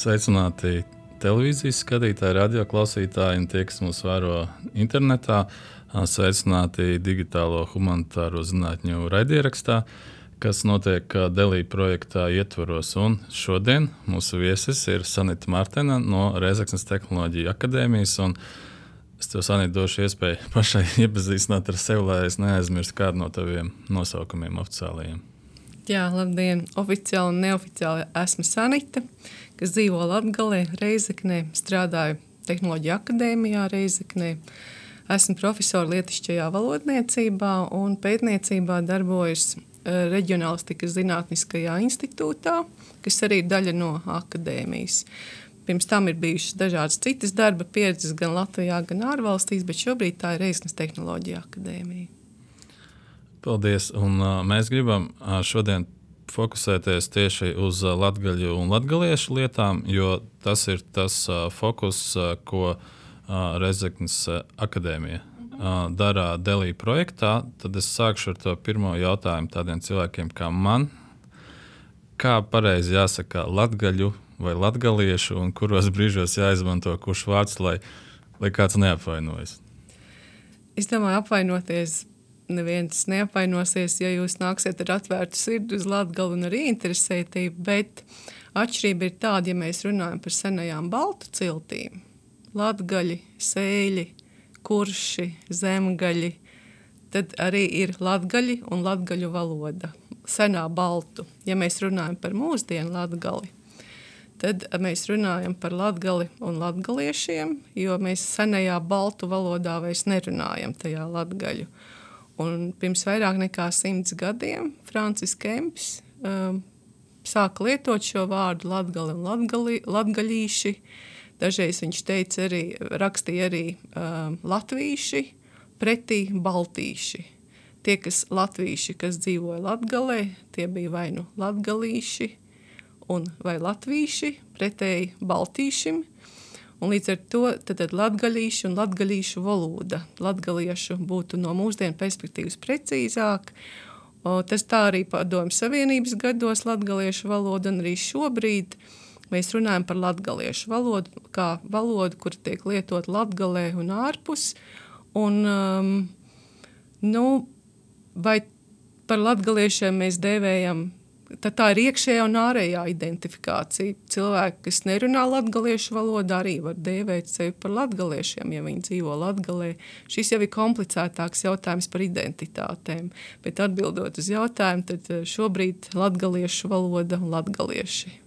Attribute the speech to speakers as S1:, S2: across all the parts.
S1: Sveicināti televīzijas skatītāji, radio klausītāji un tie, kas mūs vēro internetā. Sveicināti digitālo humanitāro zinātņu raidierakstā, kas notiek Delī projektā ietvaros. Un šodien mūsu viesis ir Sanita Martena no Rēzeknes Tehnoloģiju akadēmijas. Un es tev, Sanita, došu iespēju pašai iepazīstināt ar sevi, lai es neaizmirstu kādu no taviem nosaukumiem oficiālajiem.
S2: Jā, labdien! Oficiāli un neoficiāli esmu Sanita, kas dzīvo Latgalē, Rēzeknē, strādāju Tehnoloģiju akadēmijā Rēzeknē. Esmu profesora lietišķajā valodniecībā un pētniecībā darbojos Reģionālistikas zinātniskajā institūtā, kas arī ir daļa no akadēmijas. Pirms tam ir bijušas dažādas citas darba pieredzes gan Latvijā, gan ārvalstīs, bet šobrīd tā ir Rēzeknes Tehnoloģiju akadēmija.
S1: Paldies! Un, mēs gribam šodien fokusēties tieši uz latgaļu un latgaliešu lietām, jo tas ir tas fokus, ko Rēzeknes akadēmija dara Delī projektā. Tad es sākšu ar to pirmo jautājumu tādiem cilvēkiem kā man. Kā pareizi jāsaka latgaļu vai latgaliešu un kuros brīžos jāizmanto kurš vārds, lai kāds neapvainojas?
S2: Es domāju, apvainoties neviens neapvainosies, ja jūs nāksiet ar atvērtu sirdi uz Latgali un arī interesētību, bet atšķirība ir tāda, ja mēs runājam par senajām baltu ciltīm. Latgaļi, sēļi, kurši, zemgaļi, tad arī ir latgaļi un latgaļu valoda, senā baltu. Ja mēs runājam par mūsdienu Latgali, tad mēs runājam par latgali un latgaliešiem, jo mēs senajā baltu valodā vairs nerunājam tajā latgaļu. Un pirms vairāk nekā 100 gadiem Francis Kempis sāka lietot šo vārdu latgali un latgaļīši. Dažreiz viņš teica arī, rakstīja arī latvīši pretī baltīši. Tie, kas latvīši, kas dzīvoja Latgalē, tie bija vai nu latgalīši vai latvīši pretēji baltīšim. Un līdz ar to tad latgaļīšu un latgaļīšu valoda. Latgaliešu būtu no mūsdienu perspektīvas precīzāk. Tas tā arī Padomju Savienības gados latgaliešu valoda, un arī šobrīd mēs runājam par latgaliešu valodu, kā valodu, kur tiek lietot Latgalē un ārpus. Un, vai par latgaliešiem mēs dēvējam, tad tā ir iekšējā un ārējā identifikācija. Cilvēki, kas nerunā latgaliešu valodā, arī var dēvēt sevi par latgaliešiem, ja viņi dzīvo Latgalē. Šis jau ir komplicētāks jautājums par identitātēm, bet atbildot uz jautājumu, tad šobrīd latgaliešu valoda un latgalieši.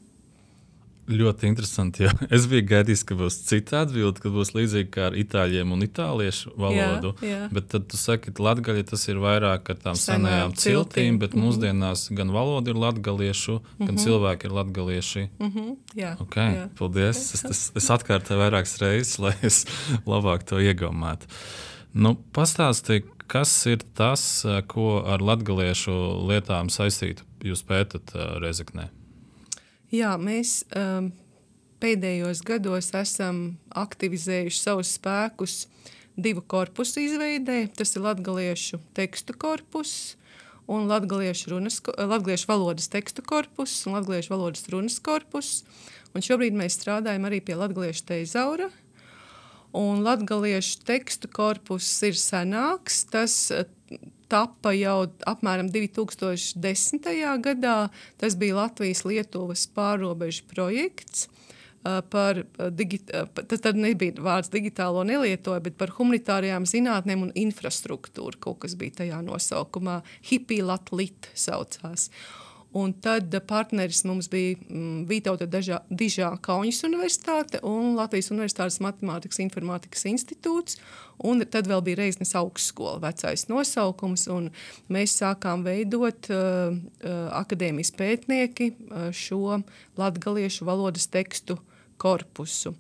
S1: Ļoti interesanti, jo es biju gaidījis, ka būs cita atbilde, ka būs līdzīgi kā ar itāļiem un itāliešu valodu.
S2: Jā.
S1: Bet tad tu saki, ka latgaļi tas ir vairāk ar tām senajām ciltīm, bet mūsdienās gan valoda ir latgaliešu, gan cilvēki ir latgalieši.
S2: Jā.
S1: Okay, jā. Paldies. Es atkārtoju vairākas reizes, lai es labāk to iegaumētu. Pastāsti, kas ir tas, ko ar latgaliešu lietām saistītu jūs pētat Rēzeknē?
S2: Jā, mēs pēdējos gados esam aktivizējuši savus spēkus 2 korpusu izveidē. Tas ir latgaliešu tekstu korpus un latgaliešu valodas tekstu korpus un latgaliešu valodas runas korpus. Un šobrīd mēs strādājam arī pie latgaliešu tezaura. Un latgaliešu tekstu korpus ir senāks. Tas tappa jau apmēram 2010. gadā. Tas bija Latvijas-Lietuvas pārrobežu projekts. Tad nebija vārds digitālo nelietoja, bet par humanitārajām zinātnēm un infrastruktūru. Kaut kas bija tajā nosaukumā. HIPI-LAT-LIT saucās. Un tad partneris mums bija Vytauta Dižā Kauņas universitāte un Latvijas Universitātes Matemātikas informātikas institūts. Un tad vēl bija Rēzeknes augstskola, vecais nosaukums. Un mēs sākām veidot akadēmijas pētnieki šo latgaliešu valodas tekstu korpusu.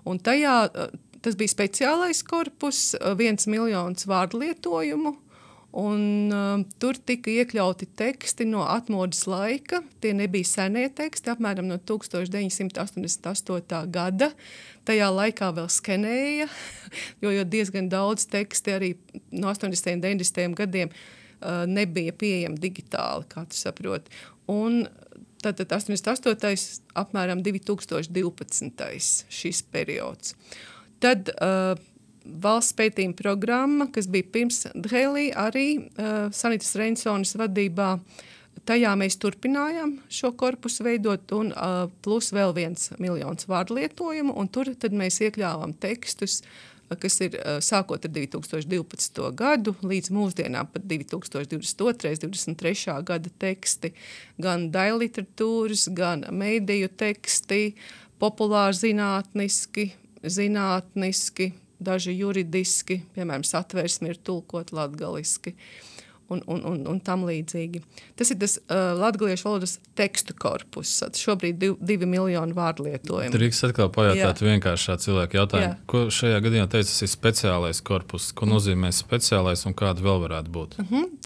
S2: Un tas bija speciālais korpus, 1 miljons vārdu lietojumu. Un tur tika iekļauti teksti no atmodas laika. Tie nebija senie teksti, apmēram no 1988. gada. Tajā laikā vēl skenēja, jo diezgan daudz teksti arī no 80. un 90. gadiem nebija pieejami digitāli, kā tu saproti. Un tātad 88. apmēram 2012. šis periods. Tad valsts pētījuma programma, kas bija pirms Dhelī, arī Sanitas Reinsonas vadībā, tajā mēs turpinājām šo korpusu veidot, un plus vēl 1 miljons vārdu lietojumu, un tur tad mēs iekļāvām tekstus, kas ir sākot ar 2012. gadu, līdz mūsdienām pat 2022. 23. gada teksti, gan daļliteratūras, gan mediju teksti, populāri zinātniski, daži juridiski, piemēram, Satversme ir tulkot latgaliski un tam līdzīgi. Tas ir tas latgaliešu valodas tekstu korpus. Šobrīd 2 miljonu vārdu lietojumu.
S1: Drīkst atkal pajautāt vienkāršā cilvēka jautājumu. Jā. Ko šajā gadījumā teica, tas ir speciālais korpus? Ko nozīmē speciālais un kāda vēl varētu būt?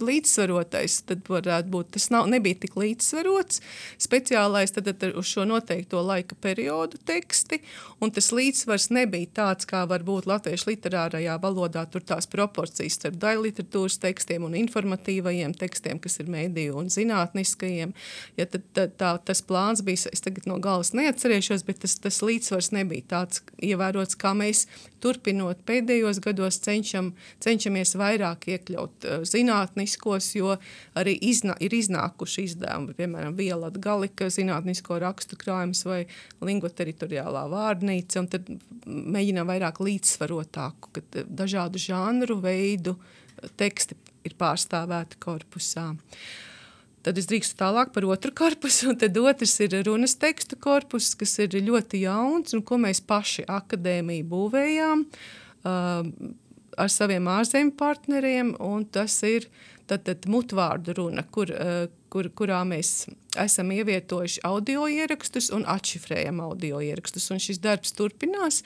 S2: Līdzsvarotais tad varētu būt. Tas nebija tik līdzsvarots. Speciālais tad uz šo noteikto laika periodu teksti, un tas līdzsvars nebija tāds, kā var būt latviešu literārajā valodā. Tur tās proporcijas starp daļliteratūras tekstiem un informatīvajiem tekstiem, kas ir mediju un zinātniskajiem. Ja tas plāns bija, es tagad no galas neatcerēšos, bet tas līdzsvars nebija tāds ievērots, kā mēs turpinot pēdējos gados cenšamies vairāk iekļaut zinātniskos, jo arī ir iznākuši izdevumi, piemēram, Viela Latgalika zinātnisko rakstu krājums vai lingvoteritoriālā vārnīca, un tad mēģinām vairāk līdzsvarotāku, kad dažādu žanru veidu teksti ir pārstāvēti korpusā. Tad es drīkstu tālāk par otru korpusu, un tad otrs ir runas tekstu korpus, kas ir ļoti jauns un ko mēs paši akadēmiju būvējām ar saviem ārzemju partneriem, un tas ir tad mutvārdu runa, kurā mēs esam ievietojuši audio ierakstus un atšifrējam audio ierakstus, un šis darbs turpinās.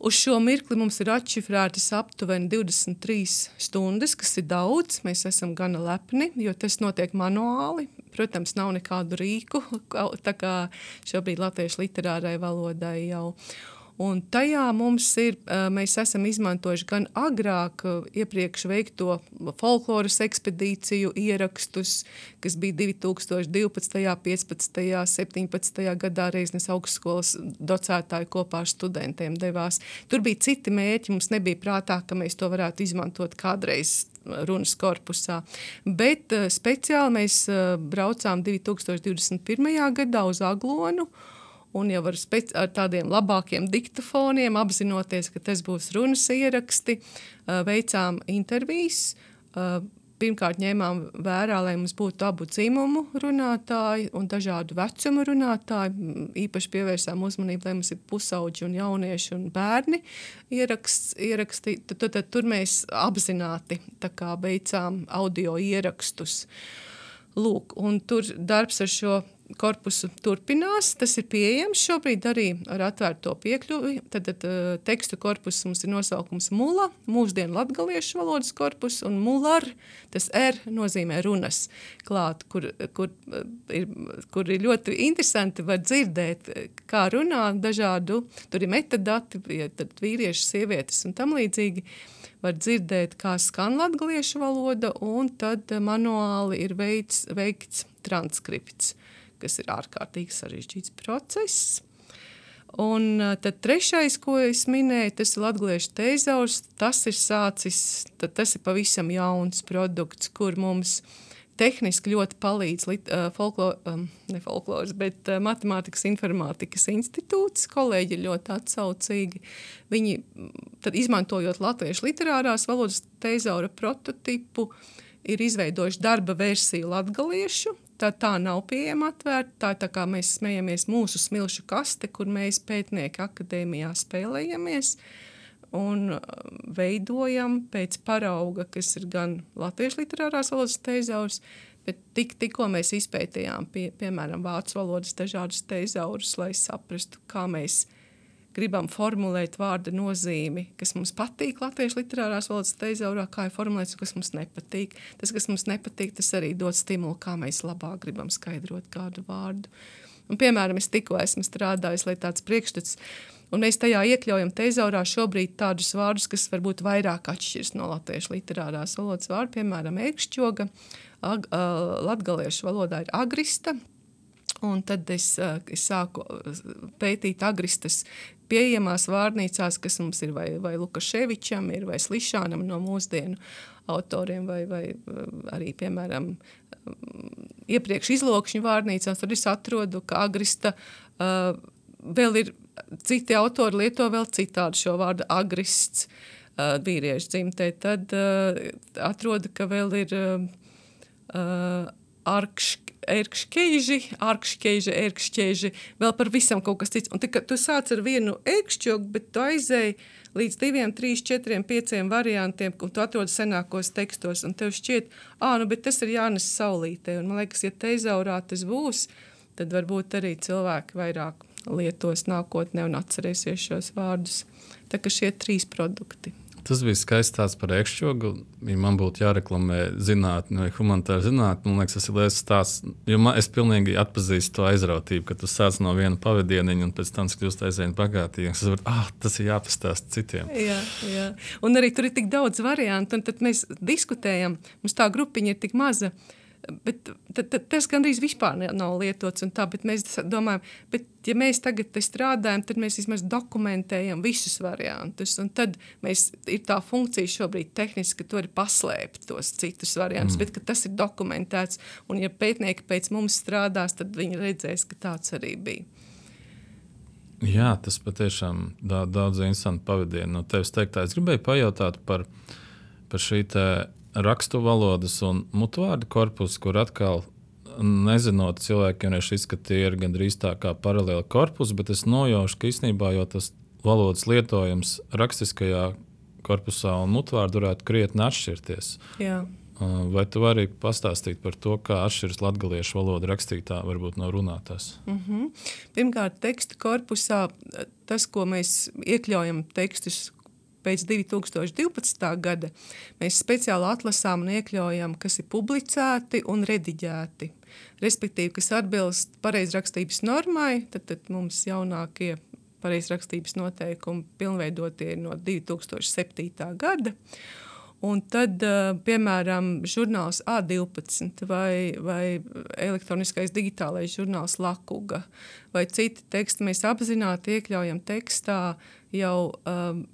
S2: Uz šo mirkli mums ir atšifrētas aptuveni 23 stundas, kas ir daudz. Mēs esam gana lepni, jo tas notiek manuāli. Protams, nav nekādu rīku, tā kā šobrīd latviešu literārai valodai jau. Un tajā mēs esam izmantojuši gan agrāk iepriekš veikto folkloras ekspedīciju ierakstus, kas bija 2012., 15., 17. gadā Reiznes augstskolas docētāji kopā ar studentiem devās. Tur bija citi mērķi, mums nebija prātā, ka mēs to varētu izmantot kādreiz runas korpusā. Bet speciāli mēs braucām 2021. gadā uz Aglonu, un jau ar tādiem labākiem diktafoniem, apzinoties, ka tas būs runas ieraksti, veicām intervijas. Pirmkārt ņēmām vērā, lai mums būtu abu dzimumu runātāji un dažādu vecumu runātāji. Īpaši pievērsām uzmanību, lai mums ir pusauģi un jaunieši un bērni ieraksti. Tad tur mēs apzināti tā kā veicām audio ierakstus. Lūk, un tur darbs ar šo korpusu turpinās. Tas ir pieejams šobrīd arī ar atvērto piekļuvi. Tad tekstu korpus mums ir nosaukums MULA, mūsdienu latgaliešu valodas korpus, un MULAR, tas R nozīmē runas klāt, kur ir ļoti interesanti var dzirdēt, kā runā dažādu, tur ir metadati, tad vīrieši, sievietes un tam līdzīgi. Var dzirdēt, kā skan latgaliešu valoda, un tad manuāli ir veikts transkripts, kas ir ārkārtīgi sarežģīts process. Un tad trešais, ko es minēju, tas ir latgaliešu teizaurs. Tas ir sācis, tas ir pavisam jauns produkts, kur mums tehniski ļoti palīdz Matemātikas informātikas institūts. Kolēģi ir ļoti atsaucīgi. Viņi, tad izmantojot latviešu literārās valodas teizaura prototipu, ir izveidojuši darba versiju latgaliešu. Tā nav pieejama atvērta, tā kā mēs smejamies mūsu smilšu kaste, kur mēs pētnieki akadēmijā spēlējamies un veidojam pēc parauga, kas ir gan latviešu literārās valodas teizaurs, bet tikko mēs izpētījām, piemēram, vācu valodas dažādus teizaurus, lai saprastu, kā mēs gribam formulēt vārda nozīmi, kas mums patīk latviešu literārās valodas teizaurā, kā ir formulēts, un kas mums nepatīk. Tas, kas mums nepatīk, tas arī dod stimulu, kā mēs labāk gribam skaidrot kādu vārdu. Un, piemēram, es tikko esmu strādājis, lai tāds priekšstats, un mēs tajā iekļaujam teizaurā šobrīd tādus vārdus, kas varbūt vairāk atšķirs no latviešu literārās valodas vārdu, piemēram, ērkšķoga, latgaliešu valodā ir agrista, Un tad es sāku pētīt agristas pieejamās vārnīcās, kas mums ir vai Lukaševičam, ir vai Slišanam no mūsdienu autoriem, vai arī, piemēram, iepriekš Izlokšņu vārnīcās. Tad es atrodu, ka agrista vēl ir, citi autori lieto vēl citādu šo vārdu agrists vīriešu dzimtē. Tad atrodu, ka vēl ir ērkšķeži, vēl par visam kaut kas cits. Un tu sāc ar vienu ērkšķogu, bet tu aizēji līdz 2, 3, 4, 5 variantiem, un tu atrodi senākos tekstos, un tev šķiet, bet tas ir Jānis Saulītē. Un man liekas, ja tezaurā tas būs, tad varbūt arī cilvēki vairāk lietos nākotnē un atcerēsies šos vārdus. Tā kā šie 3 produkti.
S1: Tas bija skaists tāds par ērkšķogu. Ja man būtu jāreklamē zinātne vai humanitāra zinātne, man liekas, tas ir liels stāsts. Jo es pilnīgi atpazīstu to aizrautību, ka tu sāc no viena pavadieniņa un pēc tam kļūst aizvien bagātīgāks. Tas ir jāpastāsta citiem.
S2: Jā. Un arī tur ir tik daudz variantu, un tad mēs diskutējam. Mums tā grupiņa ir tik maza, bet tas gandrīz vispār nav lietots un tā, bet mēs domājam, bet ja mēs tagad te strādājam, tad mēs vismaz dokumentējam visus variantus, un tad ir tā funkcija šobrīd tehniski, ka tu vari paslēpt tos citus variantus, bet ka tas ir dokumentēts, un ja pētnieki pēc mums strādās, tad viņi redzēs, ka tāds arī bija.
S1: Jā, tas patiešām daudz interesanti pavadieni no tevis teiktā. Es gribēju pajautāt par šī te rakstu valodas un mutvārdu korpusu, kur atkal nezinot cilvēkiem, ka tie ir gandrīz tā kā paralēli korpusi, bet es nojaušu, ka īstenībā jau tas valodas lietojums rakstiskajā korpusā un mutvārdu varētu krietni atšķirties.
S2: Jā.
S1: Vai tu vari pastāstīt par to, kā atšķiras latgaliešu valoda rakstītā, varbūt no runātās?
S2: Pirmkārt, tekstu korpusā tas, ko mēs iekļaujam tekstus pēc 2012. gada, mēs speciāli atlasām un iekļaujam, kas ir publicēti un rediģēti. Respektīvi, kas atbilst pareizrakstības normai, tad mums jaunākie pareizrakstības noteikumi pilnveidotie no 2007. gada. Un tad, piemēram, žurnāls A12 vai elektroniskais digitālais žurnāls Lakuga vai citi teksti, mēs apzināti iekļaujam tekstā jau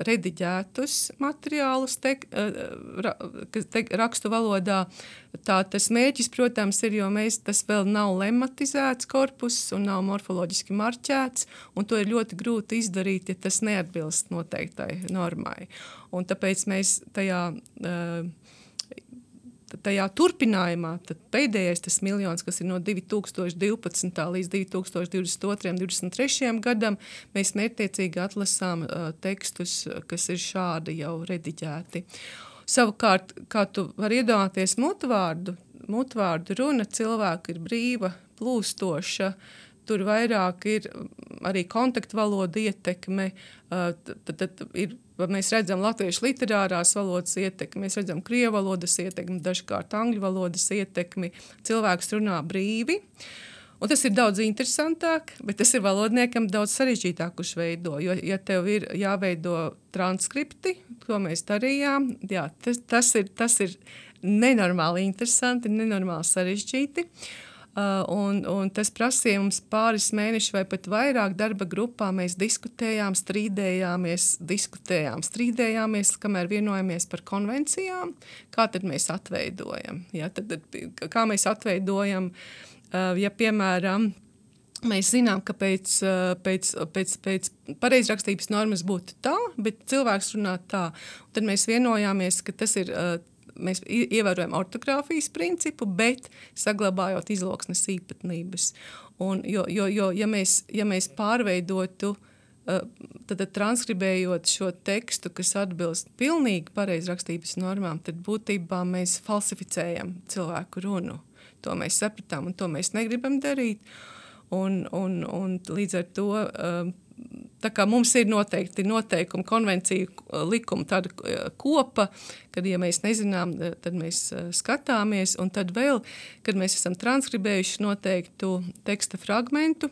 S2: rediģētus materiālus rakstu valodā. Tas mērķis, protams, ir, jo tas vēl nav lemmatizēts korpus un nav morfoloģiski marķēts, un to ir ļoti grūti izdarīt, ja tas neatbilst noteiktai normai. Un tāpēc mēs tajā turpinājumā, tad pēdējais tas miljons, kas ir no 2012. līdz 2022. 23. gadam, mēs mērķtiecīgi atlasām tekstus, kas ir šādi jau rediģēti. Savukārt, kā tu vari iedomāties mutvārdu runa, cilvēku ir brīva, plūstoša, tur vairāk ir arī kontaktvaloda ietekme, tad mēs redzam latviešu literārās valodas ietekmi, mēs redzam krievu valodas ietekmi, dažkārt angļu valodas ietekmi, cilvēks runā brīvi. Un tas ir daudz interesantāk, bet tas ir valodniekam daudz sarežģītāk, kurš veido. Jo, ja tev ir jāveido transkripti, ko mēs darījām, jā, tas ir nenormāli interesanti, nenormāli sarežģīti. Un tas prasīja mums pāris mēneši vai pat vairāk darba grupā. Mēs diskutējām, strīdējāmies, kamēr vienojamies par konvencijām, kā tad mēs atveidojam. Ja, kā mēs atveidojam, ja piemēram, mēs zinām, ka pēc pareizrakstības normas būtu tā, bet cilvēks runā tā. Tad mēs vienojāmies, ka tas ir... Mēs ievērojam ortogrāfijas principu, bet saglabājot izloksnes īpatnības. Un, jo ja mēs pārveidotu, tad transkribējot šo tekstu, kas atbilst pilnīgi pareizrakstības normām, tad būtībā mēs falsificējam cilvēku runu. To mēs sapratām un to mēs negribam darīt. Un līdz ar to... Tā kā mums ir noteikti noteikumi, konvenciju likuma tāda kopa, kad, ja mēs nezinām, tad mēs skatāmies, un tad vēl, kad mēs esam transkribējuši noteiktu teksta fragmentu,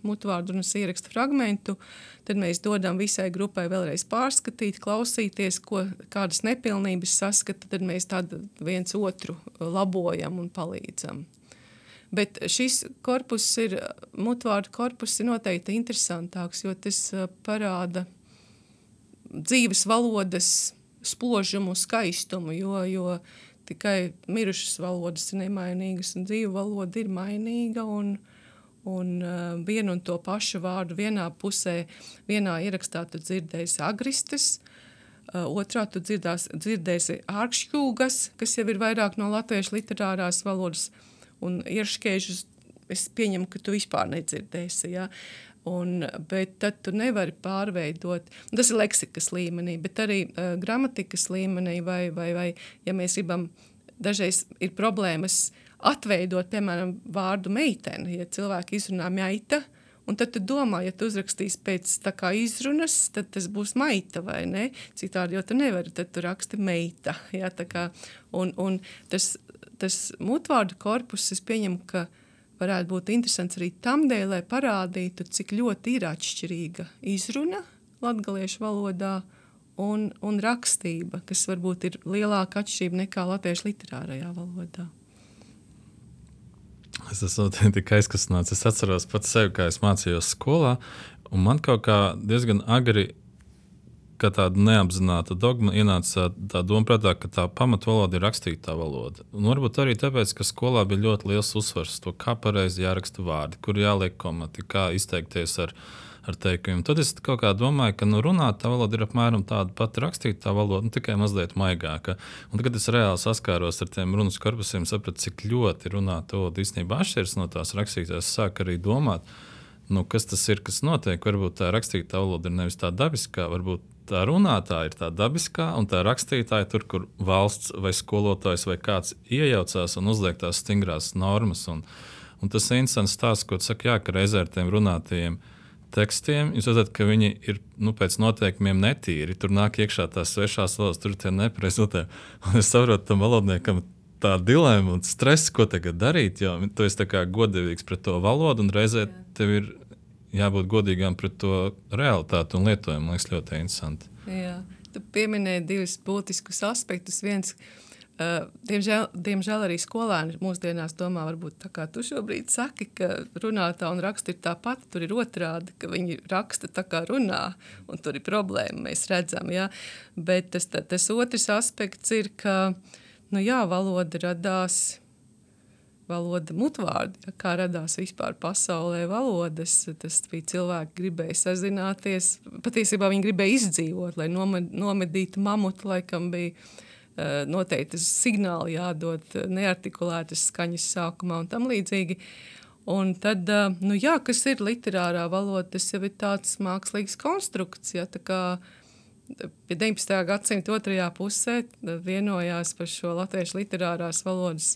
S2: mutvārdunas ieraksta fragmentu, tad mēs dodam visai grupai vēlreiz pārskatīt, klausīties, kādas nepilnības saskata, tad mēs tad viens otru labojam un palīdzam. Bet šis korpus mutvārdu korpus ir noteikti interesantāks, jo tas parāda dzīves valodas spožumu, skaistumu, jo tikai mirušas valodas ir nemainīgas, un dzīva valoda ir mainīga, un vienu un to pašu vārdu vienā pusē, vienā ierakstā tu dzirdēsi agristes, otrā tu dzirdēsi ārkšķūgas, kas jau ir vairāk no latviešu literārās valodas, un ierškēžus es pieņemu, ka tu vispār nedzirdēsi, ja? Bet tad tu nevari pārveidot, tas ir leksikas līmenī, bet arī gramatikas līmenī, vai ja mēs gribam, dažreiz ir problēmas atveidot, piemēram, vārdu meiteni, ja cilvēki izrunā meita, un tad tu domā, ja tu uzrakstīsi pēc tā kā izrunas, tad tas būs maita, vai ne? Citādi, jo tu nevari, tad tu raksti meita, ja, tā kā, un tas mutvārdu korpus, es pieņemu, ka varētu būt interesants arī tam dēļ, lai parādītu, cik ļoti ir atšķirīga izruna latgaliešu valodā un rakstība, kas varbūt ir lielāka atšķirība nekā latviešu literārajā valodā.
S1: Es esmu tik aizkustināts. Es atceros pats sevi, kā es mācījos skolā, un man kaut kā diezgan agri, kā tāda neapzināta dogma, ienāca tā doma prātā, ka tā pamatvaloda ir rakstītā valoda. Un varbūt arī tāpēc, ka skolā bija ļoti liels uzsvars to, kā pareizi jāraksta vārdi, kur jāliek komati, kā izteikties ar teikumiem. Tad es kaut kā domāju, ka runātā valoda ir apmēram tāda pati rakstītā valoda, tikai mazliet maigāka. Un tagad es reāli saskāros ar tiem runas korpusiem, sapratu, cik ļoti runātā valoda īstenībā atšķiras no tās rakstītās. Sāku arī domāt, kas tas ir, kas notiek. Varbūt tā rakstītā valoda ir nevis tā dabiskā, varbūt tā runātā ir tā dabiskā, un tā rakstītāja tur, kur valsts vai skolotājs vai kāds iejaucās un uzliek tās stingrās normas. Un tas ir interesants stāsts, ko saka, ka reizē ar tiem runātajiem tekstiem jūs redzat, ka viņi ir pēc noteikumiem netīri. Tur nāk iekšā tās svešās valodas, tur tie nepreizotē. Un es saprotu tam valodniekam tā dilema un stress, ko tagad darīt, jo tu esi tā kā godīgs pret to valodu, un reizē tev ir jābūt godīgām pret to realitāti un lietojumu. Man liekas, ļoti interesanti.
S2: Jā, tu pieminēji divus būtiskus aspektus. Viens, diemžēl arī skolēni mūsdienās domā, varbūt tā kā tu šobrīd saki, ka runātā un raksta ir tāpat, tur ir otrādi, ka viņi raksta tā kā runā, un tur ir problēma, mēs redzam, jā. Bet tas otrs aspekts ir, ka, valoda radās, valoda mutvārdi, kā radās vispār pasaulē valodas, tas bija cilvēki gribēja sazināties, patiesībā viņi gribēja izdzīvot, lai nomedītu mamutu, laikam bija noteikti signāli jādod, neartikulētas skaņas sākumā un tam līdzīgi. Un tad, kas ir literārā valoda, tas jau ir tāds mākslīgs konstrukts, ja, tā kā pie 19. gadsimta otrajā pusē vienojās par šo latviešu literārās valodas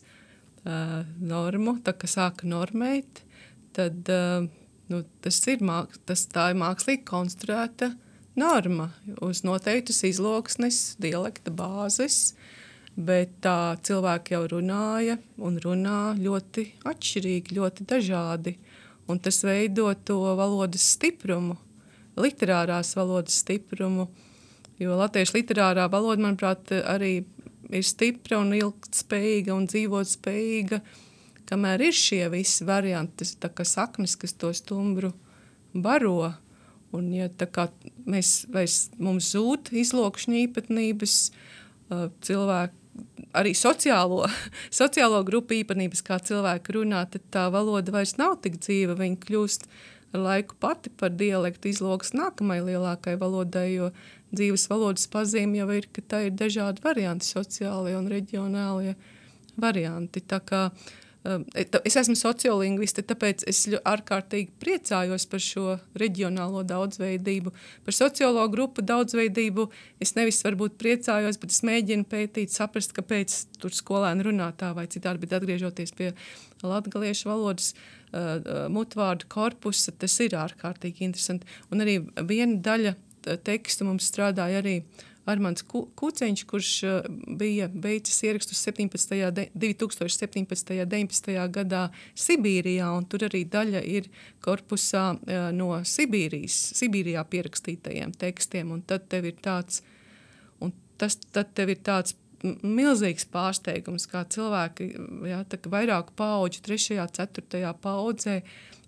S2: normu, tā kā sāka normēt, tad tā ir mākslīgi konstruēta norma uz noteiktas izloksnes, dialekta bāzes, bet tā cilvēki jau runāja un runā ļoti atšķirīgi, ļoti dažādi, un tas veido to valodas stiprumu, literārās valodas stiprumu, jo latviešu literārā valoda, manuprāt, arī ir stipra un ilgtspējīga un dzīvot spējīga, kamēr ir šie visi varianti, tas tā kā saknes, kas to stumbru baro. Un ja tā kā mums zūd izlokšņu īpatnības, cilvēki, arī sociālo grupu īpatnības, kā cilvēki runā, tad tā valoda vairs nav tik dzīva, viņa kļūst ar laiku pati par dialektu izloks nākamai lielākai valodai, jo dzīves valodas pazīme jau ir, ka tā ir dažādi varianti, sociālie un reģionālie varianti. Tā kā es esmu sociolingviste, tāpēc es ārkārtīgi priecājos par šo reģionālo daudzveidību. Par sociālo grupu daudzveidību es nevis varbūt priecājos, bet es mēģinu pētīt, saprast, kāpēc tur skolēni runā tā vai citādi, bet atgriežoties pie latgaliešu valodas mutvārdu korpusa, tas ir ārkārtīgi interesanti. Un arī viena daļa tekstu mums strādāja arī Armands Kuceņš, kurš bija veicis ierakstus 2017. 19. gadā Sibīrijā, un tur arī daļa ir korpusā no Sibīrijā pierakstītajiem tekstiem, un tad tev ir tāds milzīgs pārsteigums, kā cilvēki, tā kā vairāku paudžu, 3., 4. paudzē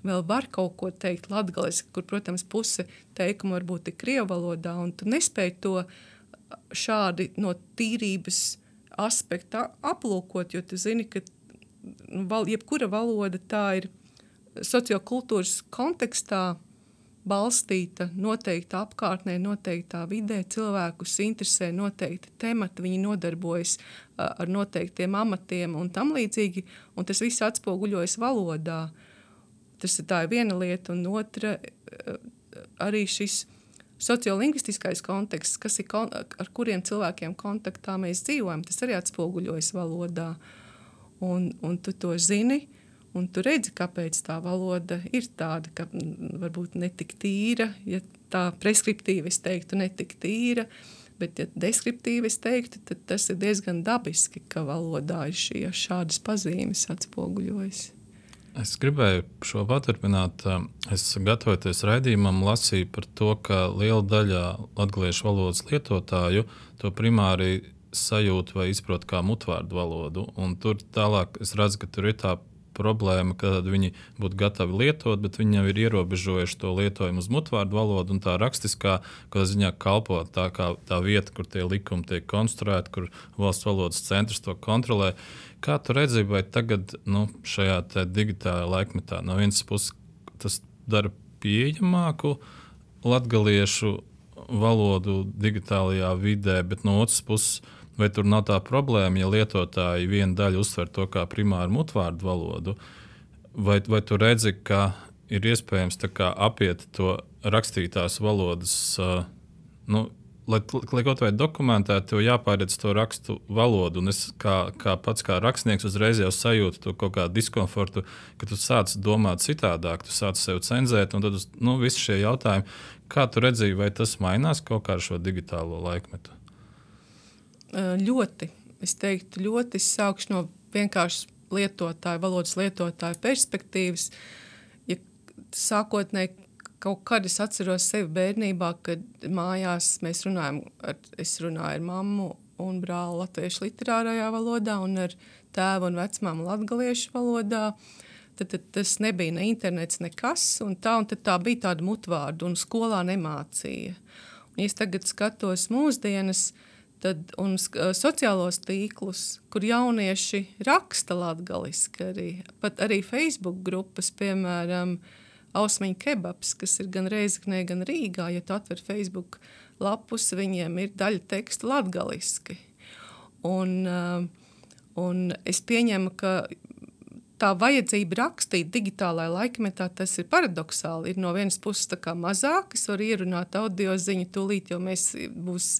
S2: vēl var kaut ko teikt latgaliski, kur, protams, puse teikumu varbūt ir krievu valodā, un tu nespēj to šādi no tīrības aspekta aplūkot, jo tu zini, ka jebkura valoda tā ir sociokultūras kontekstā balstīta noteikta apkārtnē, noteiktā vidē, cilvēkus interesē noteikti temati, viņi nodarbojas ar noteiktiem amatiem un tam līdzīgi, un tas viss atspoguļojas valodā. Tā ir viena lieta, un otra arī šis sociolingvistiskais konteksts, kas ir ar kuriem cilvēkiem kontaktā mēs dzīvojam, tas arī atspoguļojas valodā. Un tu to zini, un tu redzi, kāpēc tā valoda ir tāda, ka varbūt netik tīra, ja tā preskriptīvi es teiktu netik tīra, bet ja deskriptīvi es teiktu, tad tas ir diezgan dabiski, ka valodā ir šādas pazīmes atspoguļojas.
S1: Es gribēju šo paturpināt. Es gatavoties raidījumam lasīju par to, ka liela daļa latgaliešu valodas lietotāju to primāri sajūt vai izprot kā mutvārdu valodu. Un tur tālāk es redzu, ka tur ir tā problēma, ka viņi būtu gatavi lietot, bet viņi jau ir ierobežojuši to lietojumu uz mutvārdu valodu, un tā rakstiskā, kādā ziņā kalpo tā vieta, kur tie likumi tiek konstruēti, kur valsts valodas centrs to kontrolē. Kā tu redzi, vai tagad šajā digitālajā laikmetā no vienas puses tas dara pieejamāku latgaliešu valodu digitālajā vidē, bet no otras puses, vai tur nav tā problēma, ja lietotāji viena daļa uztver to kā primāru mutvārdu valodu, vai tu redzi, ka ir iespējams tā kā apiet to rakstītās valodas, lai kaut vai dokumentētu, tev jāpāredz to rakstu valodu, un es kā pats kā rakstnieks uzreiz jau sajūtu to kaut kādu diskomfortu, ka tu sāc domāt citādāk, tu sāc sev cenzēt, un tad visi šie jautājumi, kā tu redzēji, vai tas mainās kaut kā ar šo digitālo laikmetu?
S2: Ļoti. Es teiktu ļoti. Es sākšu no vienkārši valodas lietotāju perspektīvas. Ja sākotnēji kaut kad es atceros sevi bērnībā, kad mājās mēs es runāju ar mammu un brāli latviešu literārajā valodā un ar tēvu un vecmāmu latgaliešu valodā. Tad tas nebija ne internets, nekas, un tad tā bija tāda mutvārda, un skolā nemācīja. Un, ja es tagad skatos mūsdienas, un sociālos tīklus, kur jaunieši raksta latgaliski, pat arī Facebook grupas, piemēram, Ausmiņa kebabs, kas ir gan Reizeknē, gan Rīgā, ja tu atver Facebook lapus, viņiem ir daļa teksta latgaliski. Un es pieņemu, ka tā vajadzība rakstīt digitālajā laikmetā, tas ir paradoxāli. Ir no vienas puses tā kā mazāk, es varu ierunāt audio ziņu tūlīt, jo būs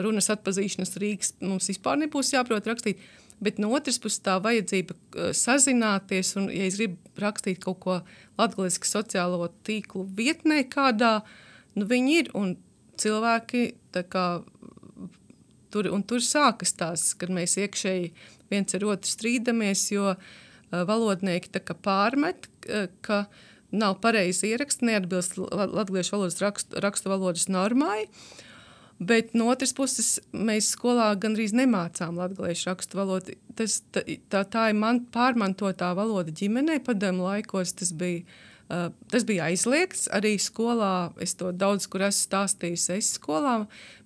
S2: runas atpazīšanas rīks, mums vispār nebūs jāprot rakstīt. Bet no otras puses tā vajadzība sazināties, un ja es gribu rakstīt kaut ko latgaliski sociālo tīklu vietnē kādā, viņi ir, un cilvēki tā kā tur sākas tās, kad mēs iekšēji viens ar otru strīdamies, jo valodnieki tā kā pārmet, ka nav pareizi ieraksti, neatbilst latgaliešu valodas rakstu valodas normai, bet no otras puses mēs skolā gandrīz nemācām latgaliešu rakstu valodu. Tā ir pārmantotā valoda ģimenē, padomu laikos tas bija aizliegts. Arī skolā, es to daudz, kur esmu stāstījusi skolā,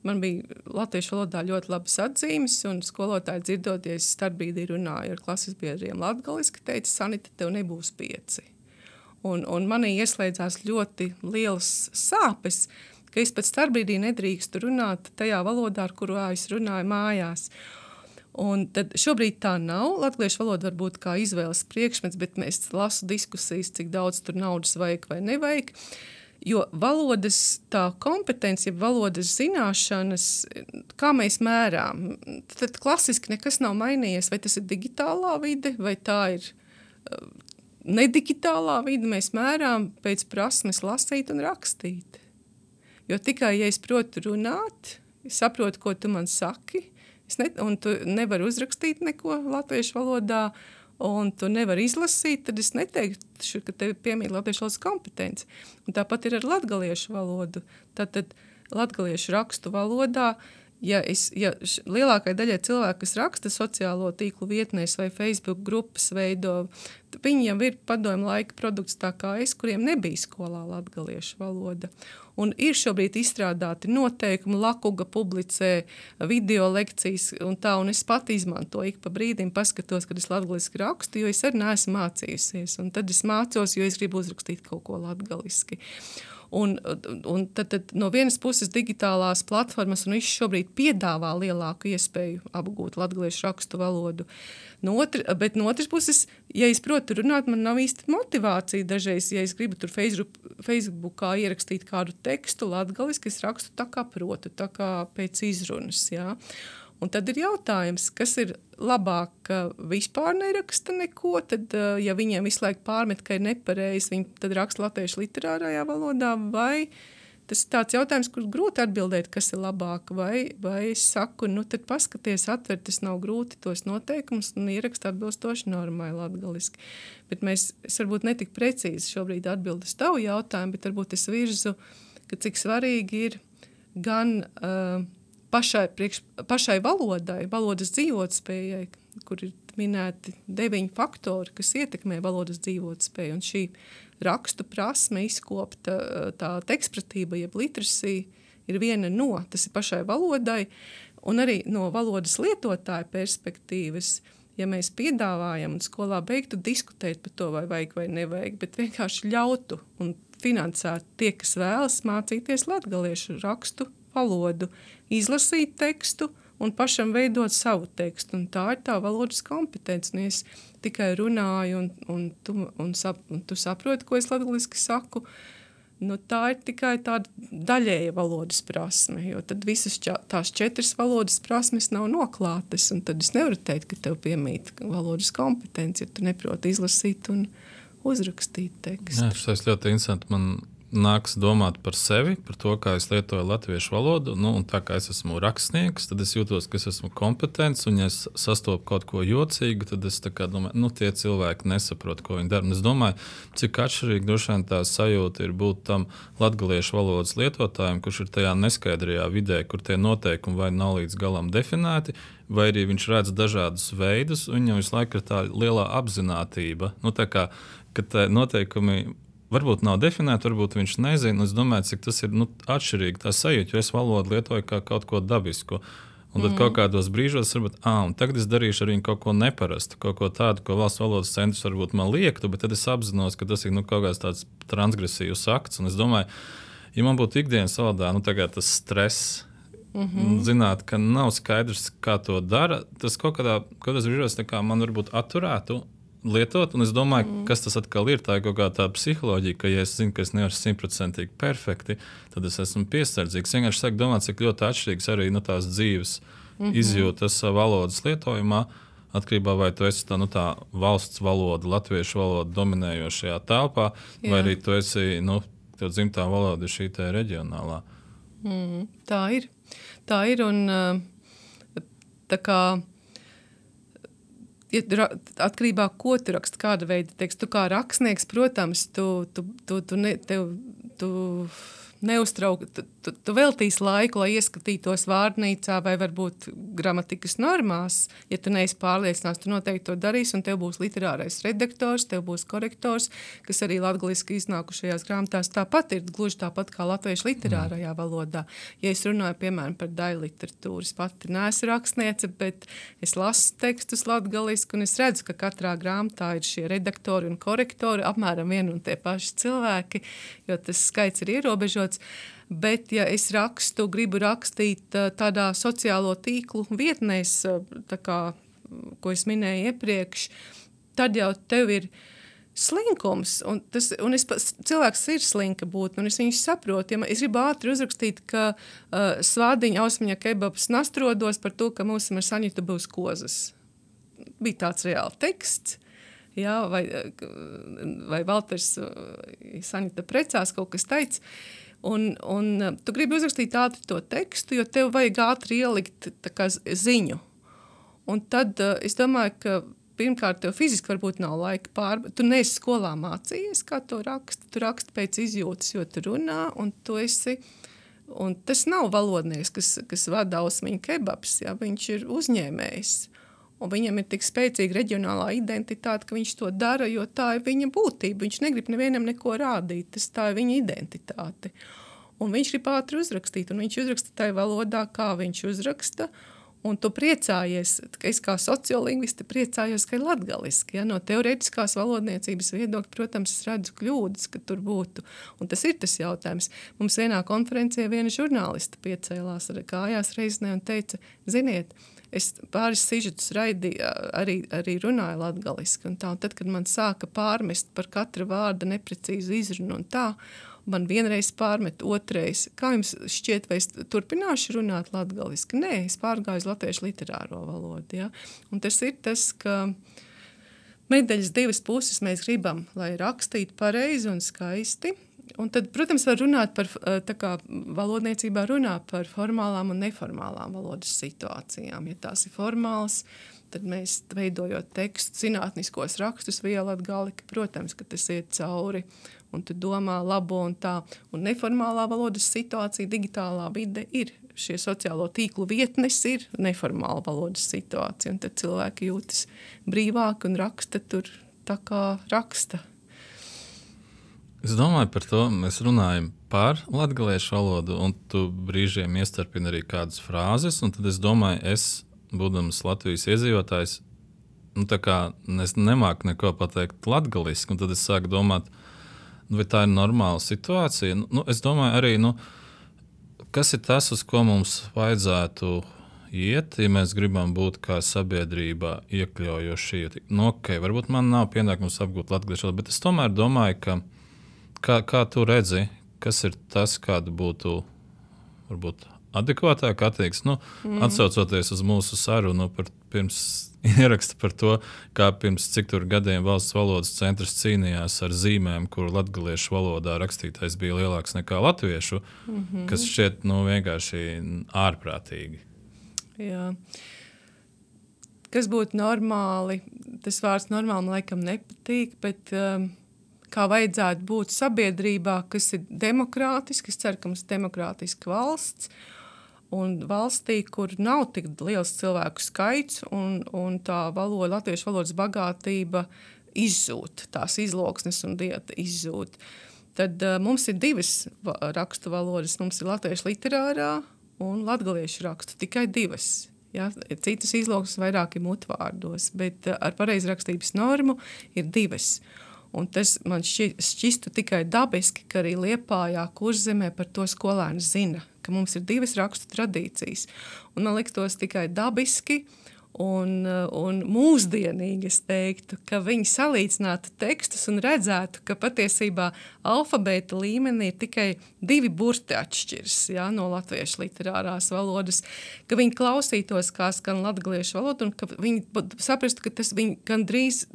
S2: man bija latviešu valodā ļoti labas atzīmes, un skolotāji dzirdoties starpbrīdī runāja ar klases biedriem latgaliski, teica, Sanita, tev nebūs 5. Un manī ieslēdzās ļoti lielas sāpes, ka es pat starpbrīdī nedrīkstu runāt tajā valodā, ar kurā es runāju mājās. Un tad šobrīd tā nav. Latgaliešu valoda var būt kā izvēles priekšmets, bet es lasu diskusijas, cik daudz tur naudas vajag vai nevajag. Jo valodas tā kompetence, ja valodas zināšanas, kā mēs mērām, tad klasiski nekas nav mainījies. Vai tas ir digitālā vide, vai tā ir nedigitālā vide, mēs mērām pēc prasmes lasīt un rakstīt. Jo tikai, ja es protu runāt, es saprotu, ko tu man saki, un tu nevari uzrakstīt neko latviešu valodā, un tu nevari izlasīt, tad es neteiktu, ka tev piemīt latviešu valodas kompetence. Un tāpat ir ar latgaliešu valodu. Tātad latgaliešu rakstu valodā lielākai daļai cilvēku, kas raksta sociālo tīklu vietnēs vai Facebook grupas veido, viņi jau ir padomju laika produkts tā kā es, kuriem nebija skolā latgaliešu valoda. Un ir šobrīd izstrādāti noteikumi, Lakuga publicē video lekcijas un tā, un es pat izmantoju ik pa brīdim, paskatos, kad es latgaliski rakstu, jo es arī neesmu mācījusies. Un tad es mācos, jo es gribu uzrakstīt kaut ko latgaliski. Un tad no vienas puses digitālās platformas un viss šobrīd piedāvā lielāku iespēju apgūt latgaliešu rakstu valodu. Bet no otras puses, ja es protu runāt, man nav īsti motivācija dažreiz, ja es gribu tur Facebookā ierakstīt kādu tekstu latgaliski, es rakstu tā kā protu, tā kā pēc izrunas, jā. Un tad ir jautājums, kas ir labāk, ka vispār neraksta neko, tad, ja viņiem visu laiku pārmet, ka ir nepareizi, viņi tad raksta latviešu literārajā valodā, vai tas ir tāds jautājums, kur grūti atbildēt, kas ir labāk, vai es saku, tad paskaties, atver, tas nav grūti tos noteikumus un ieraksta atbilstoši normai latgaliski. Bet es varbūt netik precīzi šobrīd atbildu uz tavu jautājumu, bet varbūt es virzu, ka cik svarīgi ir gan pašai valodai, valodas dzīvotspējai, kur ir minēti 9 faktori, kas ietekmē valodas dzīvotspēju. Un šī rakstu prasme, izkopta tā tekstpratība, jeb literasija, ir viena no, tas ir pašai valodai, un arī no valodas lietotāja perspektīvas, ja mēs piedāvājam un skolā beigtu diskutēt par to, vai vajag vai nevajag, bet vienkārši ļautu un finansētu tie, kas vēlas mācīties latgaliešu rakstu valodu, izlasīt tekstu un pašam veidot savu tekstu. Un tā ir tā valodas kompetence. Un es tikai runāju un tu saproti, ko es latgaliski saku. Tā ir tikai tāda daļēja valodas prasme, jo tad visas tās 4 valodas prasmes nav noklātas. Un tad es nevaru teikt, ka tev piemīt valodas kompetence, ja tu neproti izlasīt un uzrakstīt tekstu.
S1: Jā, šis ļoti interesanti. Man nāks domāt par sevi, par to, kā es lietoju latviešu valodu, un tā kā es esmu rakstnieks, tad es jūtos, ka es esmu kompetents, un ja es sastopu kaut ko jocīgu, tad es tā kā domāju, tie cilvēki nesaprot, ko viņi dara. Un es domāju, cik atšķirīgi droši vien tā sajūta ir būt tam latgaliešu valodas lietotājiem, kurš ir tajā neskaidrajā vidē, kur tie noteikumi vai nav līdz galam definēti, vai arī viņš redz dažādus veidus, un viņam visu laiku ir tā lielā apzinātība. Tā kā, ka tā noteikumi varbūt nav definēti, varbūt viņš nezina. Es domāju, cik tas ir atšķirīgi tā sajūta, jo es valodu lietoju kā kaut ko dabisku. Un tad kaut kādos brīžos varbūt, un tagad es darīšu ar viņu kaut ko neparastu, kaut ko tādu, ko valsts valodas centrs varbūt man liektu, bet tad es apzinos, ka tas ir kaut kāds tāds transgresīvs akts. Un es domāju, ja man būtu ikdienas valodā, tagad tas stress, zināt, ka nav skaidrs, kā to dara, tas kaut kādos brīžos man varbūt atturētu lietot, un es domāju, kas tas atkal ir. Tā ir kaut kā tā psiholoģija, ka, ja es zinu, ka es nevaru 100% perfekti, tad es esmu piesardzīgs. Vienkārši sāku domāt, cik ļoti atšķirīgs arī tās dzīves izjūtas valodas lietojumā, atkarībā vai tu esi tā valsts valoda, latviešu valoda dominējošajā telpā, vai arī tu esi, tev dzimtā valoda ir šī tā reģionālā.
S2: Tā ir, un tā kā atkarībā, ko tu raksti, kāda veida tekstu. Tu kā rakstnieks, protams, tu neuztrauc, tu veltīsi laiku, lai ieskatītos vārnīcā vai varbūt gramatikas normās. Ja tu neesi pārliecināts, tu noteikti to darīsi, un tev būs literārais redaktors, tev būs korektors, kas arī latgaliski iznākušajās grāmatās tāpat ir gluži tāpat kā latviešu literārajā valodā. Ja es runāju, piemēram, par daļu literatūru, es pati neesmu rakstniece, bet es lasu tekstus latgaliski, un es redzu, ka katrā grāmatā ir šie redaktori un korektori, apmēram vien un tie paši cilvēki, jo tas skaits ir ierobežots. Bet, ja es gribu rakstīt tādā sociālo tīklu vietnēs, tā kā, ko es minēju iepriekš, tad jau tev ir slinkums. Cilvēks ir slinka būtne, un es viņu saprotu. Ja es gribu ātri uzrakstīt, ka svādiņa ausmiņa kebabs nastrodos par to, ka mums ar Saņitu būs kozas. Bija tāds reāli teksts. Jā, vai Valters Saņita precās, kaut kas teica. Un tu gribi uzrakstīt ātri to tekstu, jo tev vajag ātri ielikt tā kā ziņu. Un tad es domāju, ka pirmkārt tev fiziski varbūt nav laika tu neesi skolā mācījies, kā to raksti. Tu raksti pēc izjūtas, jo tu runā, un tu esi Un tas nav valodnieks, kas vada Ausmiņu kebabs, ja? Viņš ir uzņēmējs. Un viņam ir tik spēcīga reģionālā identitāte, ka viņš to dara, jo tā ir viņa būtība. Viņš negrib nevienam neko rādīt, tā ir viņa identitāte. Un viņš grib ātri uzrakstīt, un viņš uzraksta tajā valodā, kā viņš uzraksta. Un tu priecājies, ka es kā sociolingvisti priecājos, ka ir latgaliski. Ja? No teorētiskās valodniecības viedokļa, protams, es redzu kļūdas, ka tur būtu. Un tas ir tas jautājums. Mums vienā konferencē viena žurnālista piecēlās ar kājās reiznē un teica, ziniet, es pāris sižetus raidīju, arī runāju latgaliski. Un tad, kad man sāka pārmest par katra vārda neprecīzu izrunu un tā, man vienreiz pārmet, otrais. Kā jums šķiet, vai es turpināšu runāt latgaliski? Nē, es pārgāju uz latviešu literāro valodu. Ja? Un tas ir tas, ka medaļas divas puses mēs gribam, lai rakstītu pareizi un skaisti. Un tad, protams, var runāt par, tā kā valodniecībā runā par formālām un neformālām valodas situācijām. Ja tās ir formālas, tad mēs veidojot tekstu, zinātniskos rakstus vielatgalika, protams, ka tas iet cauri. Un tu domā labo un tā. Un neformālā valodas situācija, digitālā vide ir. Šie sociālo tīklu vietnes ir neformāla valodas situācija. Un tad cilvēki jūtas brīvāk un raksta tur tā kā raksta.
S1: Es domāju par to, mēs runājam par latgaliešu valodu, un tu brīžiem iestarpini arī kādas frāzes, un tad es domāju, būdams Latvijas iedzīvotājs, tā kā es nemāku neko pateikt latgaliski, un tad es sāku domāt, vai tā ir normāla situācija. Es domāju arī, kas ir tas, uz ko mums vajadzētu iet, ja mēs gribam būt kā sabiedrībā iekļaujoši. Okay, varbūt man nav pienākums apgūt latgaliešu valodu, bet es tomēr domāju, kā tu redzi, kas ir tas, kāda būtu varbūt adekvātāk attieksme. Atsaucoties uz mūsu sarunu pirms ieraksta par to, kā pirms cik tur gadiem Valsts valodas centrs cīnījās ar zīmēm, kur latgaliešu valodā rakstītais bija lielāks nekā latviešu, kas šķiet vienkārši ārprātīgi.
S2: Jā. Kas būtu normāli? Tas vārds normāli man laikam nepatīk, bet kā vajadzētu būt sabiedrībā, kas ir demokrātiski, es ceru, ka mums ir demokrātiska valsts, un valstī, kur nav tik liels cilvēku skaits, un tā valoda, latviešu valodas bagātība izzūd, tās izloksnes un dieta izzūd. Tad mums ir divas rakstu valodas, mums ir latviešu literārā un latgaliešu rakstu, tikai divas. Ja? Citas izloksnes vairāk ir mutvārdos, bet ar pareizrakstības normu ir divas. Un tas man šķistu tikai dabiski, ka arī Liepājā, Kurzemē par to skolēni zina, ka mums ir divas rakstu tradīcijas. Un man liktos tikai dabiski un mūsdienīgi, es teiktu, ka viņi salīdzinātu tekstus un redzētu, ka patiesībā alfabēta līmenī ir tikai divi burti atšķirs, ja, no latviešu literārās valodas, ka viņi klausītos, kā skan latgaliešu valoda, un ka viņi saprastu, ka tas viņi gandrīz,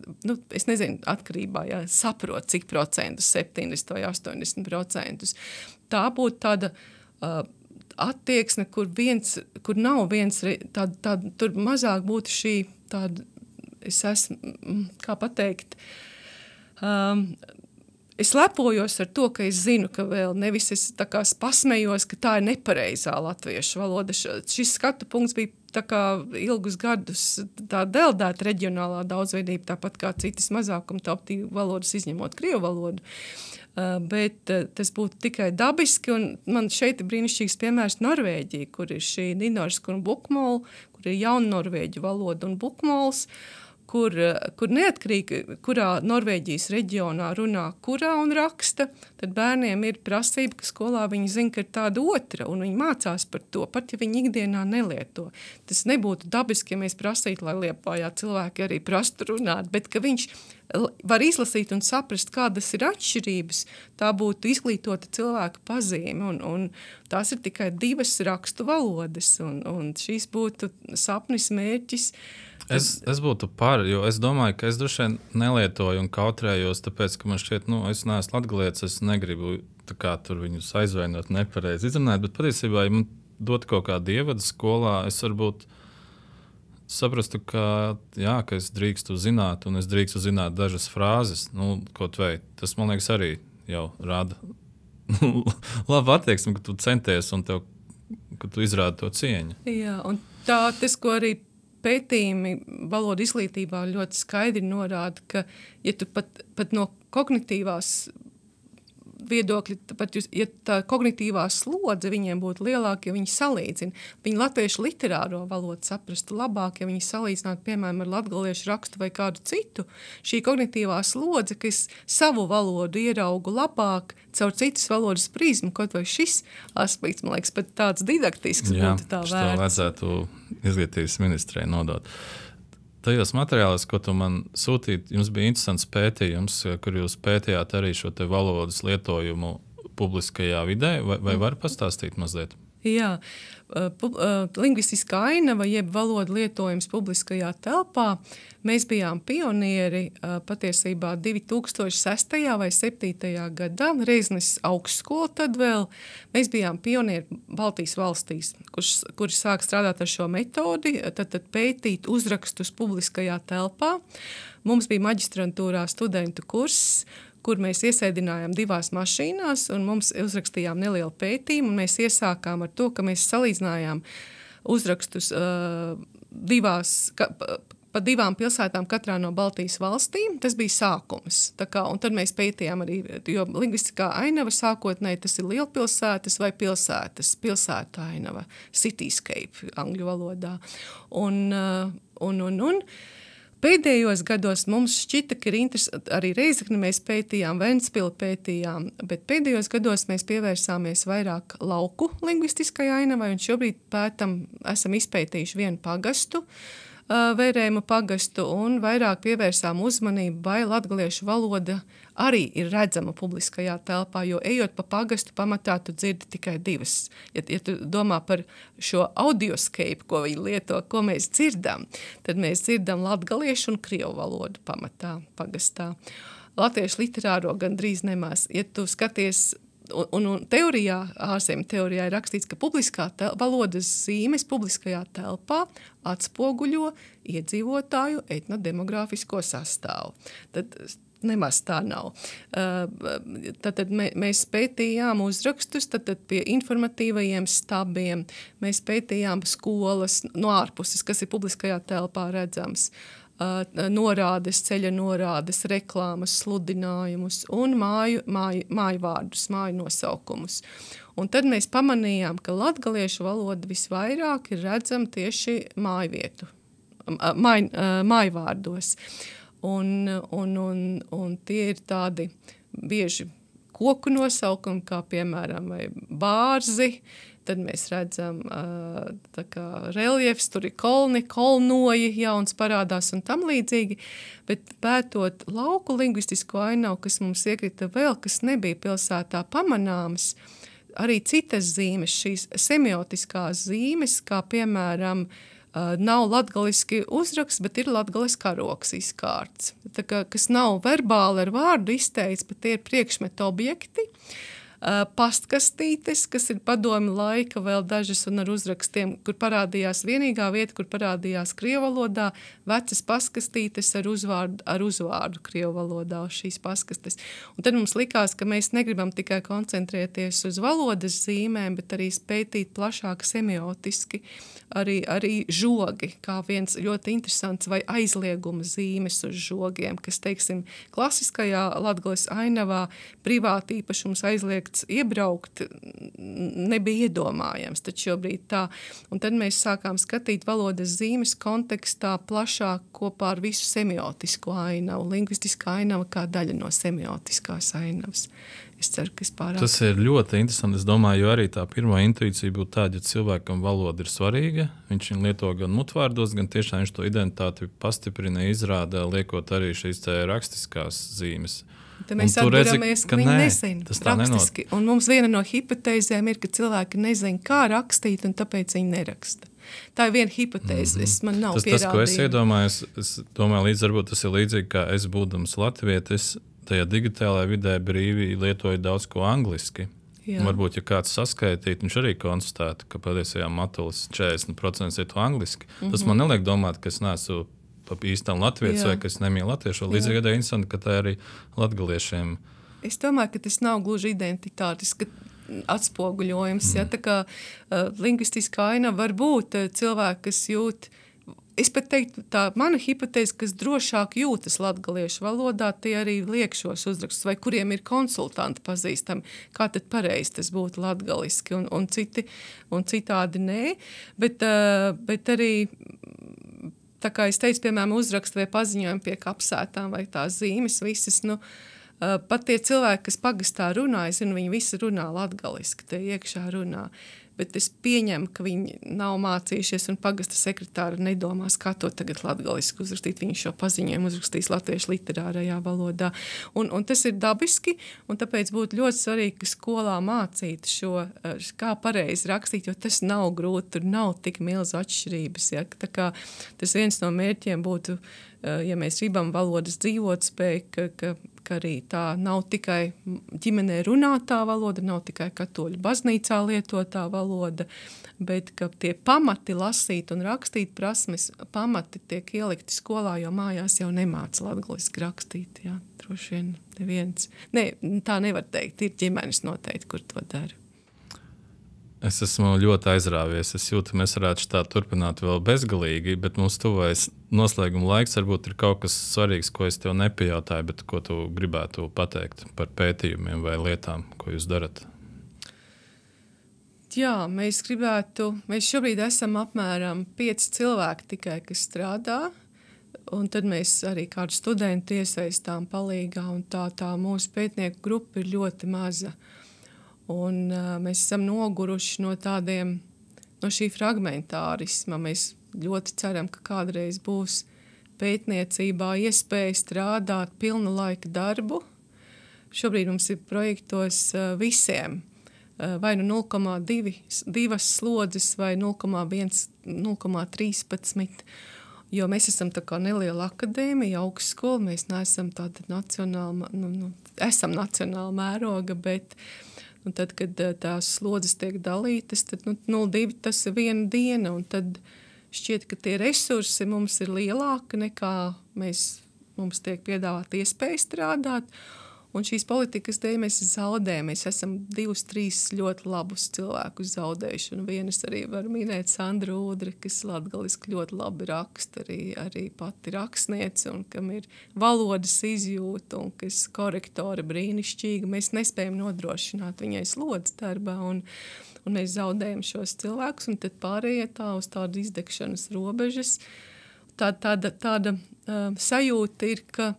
S2: es nezinu, atkarībā, ja, saprot, cik procentus, 70 vai 80%. Tā būtu tāda attieksme, kur nav viens, tur mazāk būtu šī tāda, es esmu, kā pateikt, es lepojos ar to, ka es zinu, ka vēl nevis es tā kā pasmējos, ka tā ir nepareizā latviešu valoda. Šis skatu punkts bija tā kā ilgus gadus tā deldēta reģionālā daudzveidība, tāpat kā citas mazākumtautību valodas, izņemot krievu valodu. Bet tas būtu tikai dabiski, un man šeit ir brīnišķīgs piemērs Norvēģija, kur ir šī Ninorsk un Bukmol, kur ir jauna norvēģu valoda un bukmols, kur neatkarīgi, kurā Norvēģijas reģionā runā kurā un raksta, tad bērniem ir prasība, ka skolā viņi zina, ka ir tāda otra, un viņi mācās par to, pat ja viņi ikdienā nelieto. Tas nebūtu dabiski, ja mēs prasītu, lai Liepājā cilvēki arī prastu runāt, bet ka viņš var izlasīt un saprast, kādas ir atšķirības, tā būtu izglītota cilvēka pazīme, un tās ir tikai divas rakstu valodas, un šīs būtu sapnis, mērķis.
S1: Es būtu par, jo es domāju, ka es droši vien nelietoju un kautrējos, tāpēc, ka man šķiet, es neesmu latgalietis, es negribu tā kā tur viņus aizvainot nepareizi izrunāt, bet patiesībā, ja man dot kaut kādu ievadu skolā, es varbūt saprastu, ka es drīkstu zināt, un es drīkstu zināt dažas frāzes, kaut vai. Tas, man liekas, arī jau rada laba attieksme, ka tu centies un ka tu izrādi to cieņu.
S2: Jā, un tas, ko arī pētījumi valodu izglītībā ļoti skaidri norāda, ka ja tu pat no kognitīvās viedokļi, pat ja tā kognitīvā slodze viņiem būtu lielāka, ja viņi salīdzina. Viņi latviešu literāro valodu saprastu labāk, ja viņi salīdzinātu, piemēram, ar latgaliešu rakstu vai kādu citu. Šī kognitīvā slodze, ka es savu valodu ieraugu labāk caur citas valodas prizmu, kaut vai šis aspekts, man liekas, pat tāds didaktisks būtu tā vērts.
S1: Jā, to vajadzētu izglītības ministrei nodot. Tajos materiālos, ko tu man sūtīji, jums bija interesants pētījums, kur jūs pētījāt arī šo te valodas lietojumu publiskajā vidē, vai var pastāstīt mazliet?
S2: Jā, lingvistiskā ainava, jeb valodu lietojums publiskajā telpā. Mēs bijām pionieri patiesībā 2006. vai 2007. gadā, Reiznes augstskola tad vēl. Mēs bijām pionieri Baltijas valstīs, kuri sāk strādāt ar šo metodi, tad pētīt uzrakstus publiskajā telpā. Mums bija maģistrantūrā studentu kurss, kur mēs iesēdinājām 2 mašīnās un mums uzrakstījām nelielu pētījumu. Mēs iesākām ar to, ka mēs salīdzinājām uzrakstus pa 2 pilsētām katrā no Baltijas valstīm. Tas bija sākums. Un tad mēs pētījām arī, jo lingvistiskā ainava sākotnēji tas ir lielpilsētas vai pilsētu ainava, cityscape angļu valodā. Un pēdējos gados mums šķita, ka ir interesanti, arī Reizekni mēs pētījām, Ventspili pētījām, bet pēdējos gados mēs pievērsāmies vairāk lauku lingvistiskai ainavai, un šobrīd esam izpētījuši vienu pagastu, Vērēmu pagastu, un vairāk pievērsām uzmanību, vai latgaliešu valoda arī ir redzama publiskajā telpā, jo ejot pa pagastu pamatā tu dzirdi tikai 2. Ja tu domā par šo audioscape, ko viņi lieto, ko mēs dzirdam, tad mēs dzirdam latgaliešu un krievu valodu pamatā pagastā. Latviešu literāro gandrīz nemaz. Ja tu skaties un teorijā, ārzemju teorijā ir rakstīts, ka publiskā valodas zīmes publiskajā telpā atspoguļo iedzīvotāju etnodemogrāfisko sastāvu. Tad nemaz tā nav. Tad mēs pētījām uzrakstus pie informatīvajiem stabiem. Mēs pētījām skolas no ārpuses, kas ir publiskajā telpā redzams. Norādes, ceļa norādes, reklāmas, sludinājumus un māju vārdus, māju nosaukumus. Un tad mēs pamanījām, ka latgaliešu valoda visvairāk ir redzama tieši māju vārdos. Un tie ir tādi bieži koku nosaukumi, kā piemēram bārzi. Tad mēs redzam reljefs, tur ir kolnoji, jauns parādās un tam līdzīgi. Bet pētot lauku lingvistisko ainavu, kas mums iekrita vēl, kas nebija pilsētā pamanāmas, arī citas zīmes, šīs semiotiskās zīmes, kā piemēram nav latgaliski uzraksts, bet ir latgalis karoks izkārts. Kas nav verbāli ar vārdu izteikts, bet tie ir priekšmetu objekti. Pastkastītes, kas ir padomju laika vēl dažas un ar uzrakstiem, kur parādījās vienīgā vieta, kur parādījās krievu valodā, vecas pastkastītes ar uzvārdu krievu valodā uz šīs pastkastes. Un tad mums likās, ka mēs negribam tikai koncentrēties uz valodas zīmēm, bet arī pētīt plašāk semiotiski, arī žogi, kā viens ļoti interesants vai aizlieguma zīmes uz žogiem, kas, teiksim, klasiskajā latgales ainavā privāti īpašums aizliegts iebraukt nebija iedomājams, taču šobrīd tā. Un tad mēs sākām skatīt valodas zīmes kontekstā plašāk kopā ar visu semiotisko ainavu, lingvistiskā ainava kā daļa no semiotiskās ainavas. Es ceru, ka es pārāk. Tas
S1: ir ļoti interesanti. Es domāju, jo arī tā pirmā intuīcija būtu tāda, ja cilvēkam valoda ir svarīga, viņš viņu lieto gan mutvārdos, gan tiešām viņš to identitāti pastiprina, izrāda, liekot arī šīs rakstiskās zīmes.
S2: Tad mēs atgaramies, ka viņi nezina rakstiski. Un mums viena no hipotēzēm ir, ka cilvēki nezina, kā rakstīt, un tāpēc viņi neraksta. Tā ir viena hipotēze, man nav pierādījuma. Tas, ko es iedomājos, es domāju, varbūt tas ir līdzīgi, kā es būdams latvietis, tajā digitālajā vidē brīvi lietoju daudz ko angliski. Varbūt, ja kāds saskaitītu, viņš arī konstatētu, ka patiesībā matulis 40% ir to angliski. Tas man neliek domāt, ka es neesmu pa īstam latvietis vai ka es nemīlu latviešu. Līdzīgi ir interesanti, ka tā arī latgaliešiem Es domāju, ka tas nav gluži identitātiski atspoguļojums. Ja? Tā kā lingvistiskā aina var būt cilvēki, kas jūt. Es pat teiktu, tā mana hipotēze, kas drošāk jūtas latgaliešu valodā, tie arī liek šos uzrakstus, vai kuriem ir konsultanti pazīstami, kā tad pareizi tas būtu latgaliski, un citādi nē. Bet arī, tā kā es teicu, piemēram, uzrakstu vai paziņojumu pie kapsētām vai tās zīmes visas, pat tie cilvēki, kas pagastā runā, es zinu, viņi visi runā latgaliski, tie iekšā runā. Bet es pieņemu, ka viņi nav mācījušies un pagasta sekretāri nedomās, kā to tagad latgaliski uzrakstīt. Viņi šo paziņojumu uzrakstīs latviešu literārajā valodā. Un tas ir dabiski, un tāpēc būtu ļoti svarīgi, ka skolā mācītu šo, kā pareizi rakstīt, jo tas nav grūti, tur nav tik milzu atšķirības. Ja? Tā kā tas viens no mērķiem būtu, ja mēs gribam valodas dzīvotspēju, ka arī tā nav tikai ģimenē runātā valoda, nav tikai katoļu baznīcā lietotā valoda, bet ka tie pamati lasīt un rakstīt prasmes, pamati tiek ielikti skolā, jo mājās jau nemāca latgaliski rakstīt. Jā, droši vien neviens. Ne, tā nevar teikt, ir ģimenes noteikti, kur to dara.
S1: Es esmu ļoti aizrāvies. Es jūtu, ka mēs varētu tā turpināt vēl bezgalīgi, bet mums tuvojas noslēguma laiks. Varbūt ir kaut kas svarīgs, ko es tev nepajautāju, bet ko tu gribētu pateikt par pētījumiem vai lietām, ko jūs darat.
S2: Jā, mēs šobrīd esam apmēram 5 cilvēki tikai, kas strādā, un tad mēs arī kādu studentu iesaistām palīgā, un tā mūsu pētnieku grupa ir ļoti maza. Un mēs esam noguruši no šī fragmentārisma. Mēs ļoti ceram, ka kādreiz būs pētniecībā iespēja strādāt pilna laika darbu. Šobrīd mums ir projektos visiem vai 0,2 slodzes vai 0,1, 0,13, jo mēs esam tā kā neliela akadēmija, augstskola, mēs neesam tāda nacionāla, esam nacionāla mēroga, bet un tad, kad tās slodzes tiek dalītas, tad 0,2 tas ir viena diena, un tad šķiet, ka tie resursi mums ir lielāki nekā mums tiek piedāvāt iespēju strādāt, un šīs politikas dēļ mēs zaudējam. Mēs esam 2-3 ļoti labus cilvēkus zaudējuši, un vienas arī var minēt Sandra Ūdre, kas latgaliski ļoti labi raksta, arī pati rakstniece, un kam ir valodas izjūta, un kas korektora brīnišķīga. Mēs nespējam nodrošināt viņai slodzes darbā, un mēs zaudējam šos cilvēkus, un tad pārējie uz tādu izdegšanas robežas. Tāda sajūta ir, ka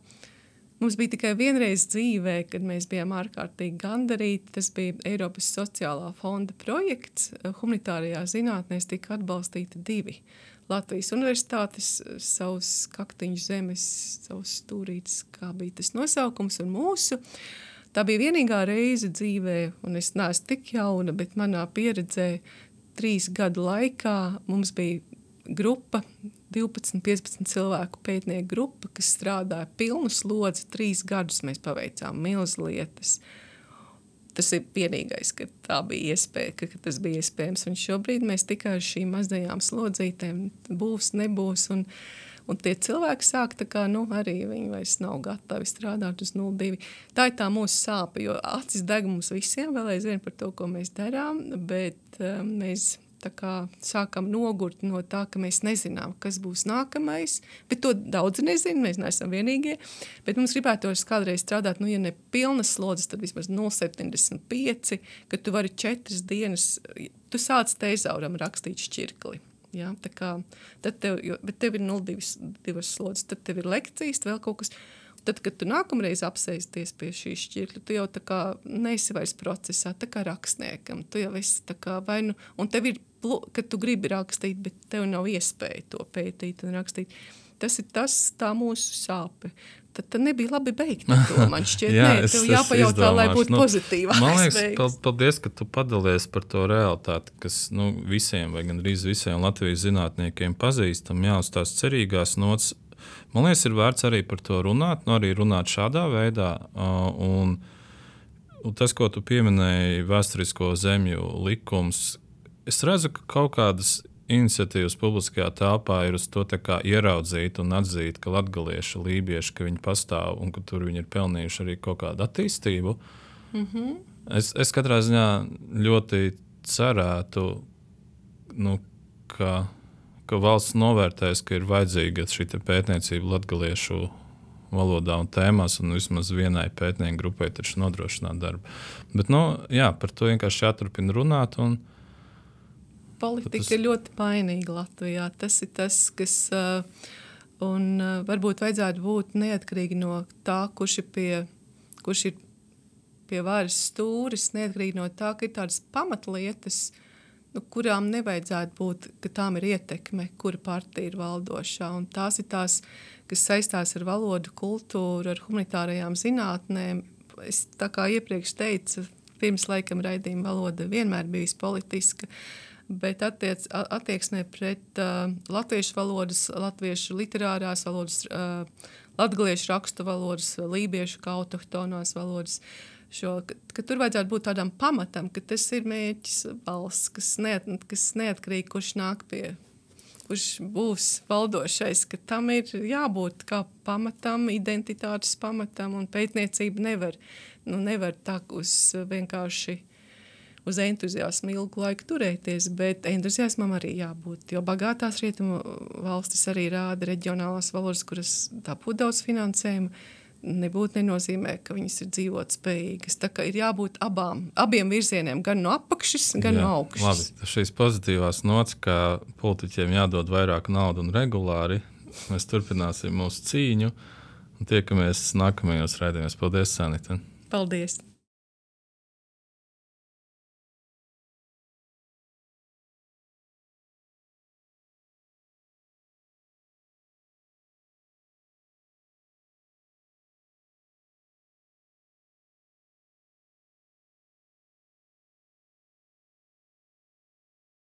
S2: mums bija tikai vienreiz dzīvē, kad mēs bijām ārkārtīgi gandarīti. Tas bija Eiropas sociālā fonda projekts. Humanitārajā zinātnēs tika atbalstīti 2 Latvijas universitātes, savus kaktiņu zemes, savus stūrītes, kā bija tas nosaukums, un mūsu. Tā bija vienīgā reize dzīvē, un es neesmu tik jauna, bet manā pieredzē 3 gadu laikā mums bija grupa, 12-15 cilvēku pētnieku grupa, kas strādāja pilnu slodzi, 3 gadus mēs paveicām milzlietas. Tas ir vienīgais, ka tā bija iespēja, ka tas bija iespējams. Un šobrīd mēs tikai ar šīm mazajām slodzītēm būs, nebūs. Un tie cilvēki sāk tā kā, arī viņi vairs nav gatavi strādāt uz 0,2. Tā ir tā mūsu sāpe, jo acis deg mums visiem vēl aizvien par to, ko mēs darām, bet mēs tā kā sākam nogurt no tā, ka mēs nezinām, kas būs nākamais, bet to daudz nezinu, mēs neesam vienīgie, bet mums gribētos kādreiz strādāt, ja ne pilnas slodzes, tad vismaz 0,75, kad tu vari 4 dienas, tu sāc tezauram rakstīt šķirkli. Ja, tā kā, bet tev ir 0,2 slodzes, tad tev ir lekcijas, vēl kaut kas. Tad, kad tu nākamreiz apsēsties pie šī šķirkļa, tu jau tā kā neesi vairs procesā, tā kā rakstniekam. Tu jau esi tā kā un tev ir, kad tu gribi rakstīt, bet tev nav iespēja to pētīt un rakstīt. Tas ir tā mūsu sāpe. Tad nebija labi beigt to, man šķiet.
S1: Jā,
S2: tev jāpajautā, lai būtu pozitīvāk.
S1: Man liekas, paldies, ka tu padalies par to realitāti, kas visiem vai gandrīz visiem Latvijas zinātniekiem pazīstam. Jā, uz tās cerīgās nots. Man liekas, ir vērts arī par to runāt, arī runāt šādā veidā. Un tas, ko tu pieminēji, vēsturisko zemju likums, es redzu, ka kaut kādas iniciatīvas publiskajā telpā ir uz to ieraudzīt un atzīt, ka latgalieši, lībieši, ka viņi pastāv un ka tur viņi ir pelnījuši arī kaut kādu attīstību. Es katrā ziņā ļoti cerētu, ka valsts novērtēs, ka ir vajadzīga šī pētniecība latgaliešu valodā un tēmās, un vismaz vienai pētnieku grupai taču nodrošināt darbu. Bet, par to vienkārši jāturpina runāt.
S2: Politika ir ļoti mainīga Latvijā. Tas ir tas, kas varbūt vajadzētu būt neatkarīgi no tā, kurš ir pie varas stūris, neatkarīgi no tā, ka ir tādas pamatlietas, kurām nevajadzētu būt, ka tām ir ietekme, kura partija ir valdošā. Un tās ir tās, kas saistās ar valodu, kultūru, ar humanitārajām zinātnēm. Es tā kā iepriekš teicu, pirms laikam raidījuma valoda vienmēr bijusi politiska, bet attieksmē pret latviešu valodas, latviešu literārās valodas, latgaliešu rakstu valodas, lībiešu kā autohtonās valodas, ka tur vajadzētu būt tādam pamatam, ka tas ir mērķis valsts, kas neatkarīgi, kurš būs valdošais, ka tam ir jābūt kā pamatam, identitātes pamatam, un pētniecība nevar tā vienkārši uz entuziasmu ilgu laiku turēties, bet entuziasmam arī jābūt, jo bagātās rietumu valstis arī rāda reģionālās valodas, kuras dabū daudz finansējumu, nebūtu nenozīmē, ka viņas ir dzīvot spējīgas. Tā kā ir jābūt abiem virzieniem, gan no apakšas, gan no augšas.
S1: Labi, šīs pozitīvās nots, ka politiķiem jādod vairāk naudu un regulāri, mēs turpināsim mūsu cīņu un tiekamies nākamajos raidījumos. Paldies, Sanita!
S2: Paldies!